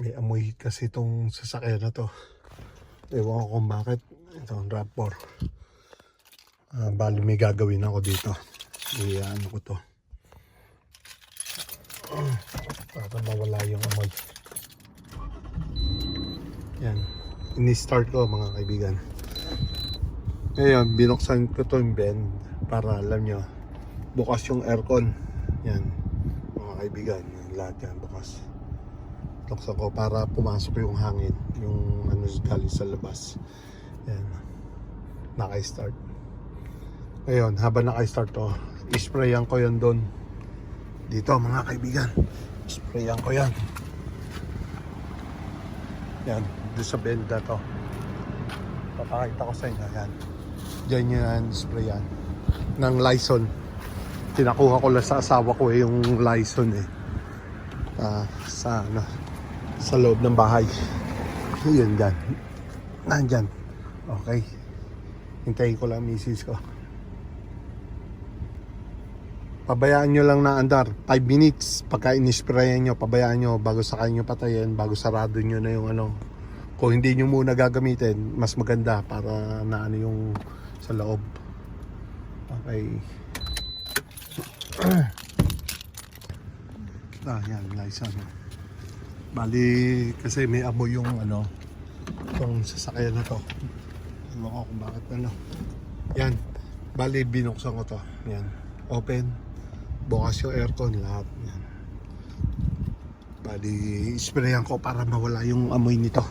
May amoy kasi itong sasakyan na to. Ewan ko kung bakit. Itong RAV4. Bali may gagawin ako dito. Ano ko to. Para mawala yung amoy. Yan. Ini-start ko mga kaibigan. Ngayon, binuksan ko to yung vent para alam nyo, bukas yung aircon. Yan. Mga kaibigan, lahat yan bukas. Buksan ko para pumasok yung hangin. Yung ano galing sa labas. Yan. Naka-start. Ngayon, habang naka-start to, isprayan ko yan doon. Dito mga kaibigan. Sprayan ko yan. Yan. Doon sa benda to. Papakita ko sa inyo. Yan. Diyan yan. Sprayan. Ng Lysol. Tinakuha ko lang sa asawa ko yung Lysol sa loob ng bahay. Yun dyan. Nandyan. Okay. Hintayin ko lang misis ko. Pabayaan nyo lang na andar 5 minutes pagka inisprayan nyo, pabayaan nyo bago sa nyo patayin, bago sarado nyo na yung ano. Kung hindi nyo muna gagamitin, mas maganda para na ano yung sa loob. Okay. Yan, nice ano. Bali kasi may amoy yung ano, itong sasakyan na to. Ewan ko kung bakit ano. Yan, bali binuksan ko to. Yan, open. Bukas yung aircon, lahat. Yan. Bali, isprayan ko para mawala yung amoy nito.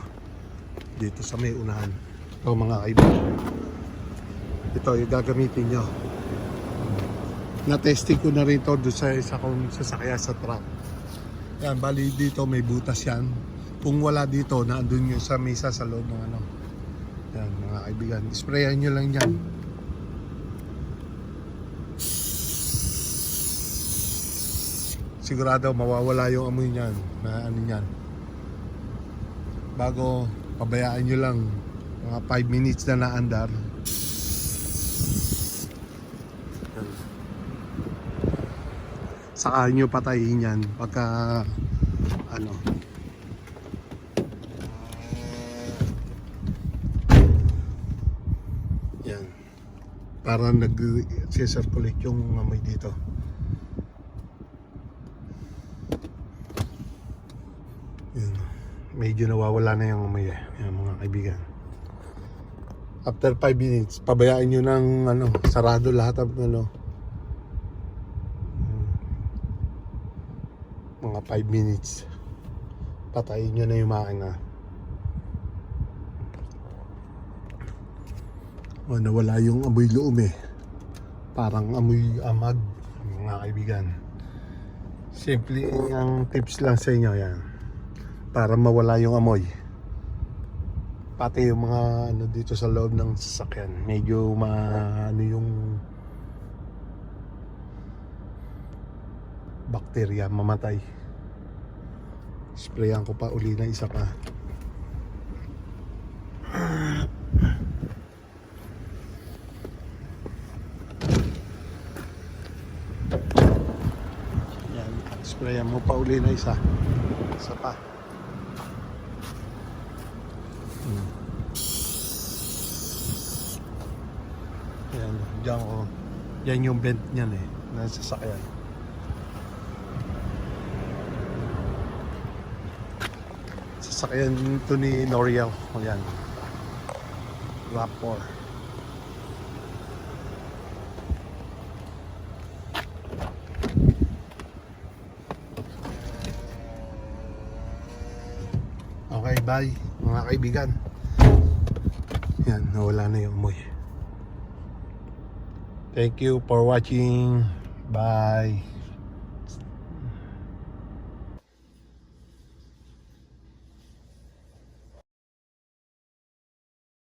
Dito sa may unahan. Ito mga kaibigan. Ito yung gagamitin nyo. Na-testing ko na rin ito doon sa isa kong sasakya sa truck. Yan, bali dito may butas yan. Kung wala dito, naandun nyo sa mesa sa loob ng ano. Yan mga kaibigan. Isprayan nyo lang yan. Sigurado mawawala yung amoy niyan na ano niyan. Bago pabayaan nyo lang mga 5 minutes na naandar. Saka nyo patayin yan pagka ano. Yan. Para nag-circulate yung amoy dito. Medyo nawawala na yung amoy yan mga kaibigan. After 5 minutes, pabayaan nyo ng ano, sarado lahat ng ano. Mga 5 minutes. Patayin nyo na yung makina. O, nawala yung amoy loob Parang amoy amag mga kaibigan. Simple ang tips lang sa inyo yan. Para mawala yung amoy. Pati yung mga ano dito sa loob ng sasakyan, medyo ano yung bakterya mamatay. Sprayan ko pa uli na isa pa. Yan, sprayan mo pa uli na isa. Isa pa. Yan, diyan ko. Yan yung vent niyan nasa sasakyan. Sasakyan ito ni L'Oreal. Yan. RAV4. Okay, bye mga kaibigan. Yan, nawala na yung amoy. Thank you for watching. Bye.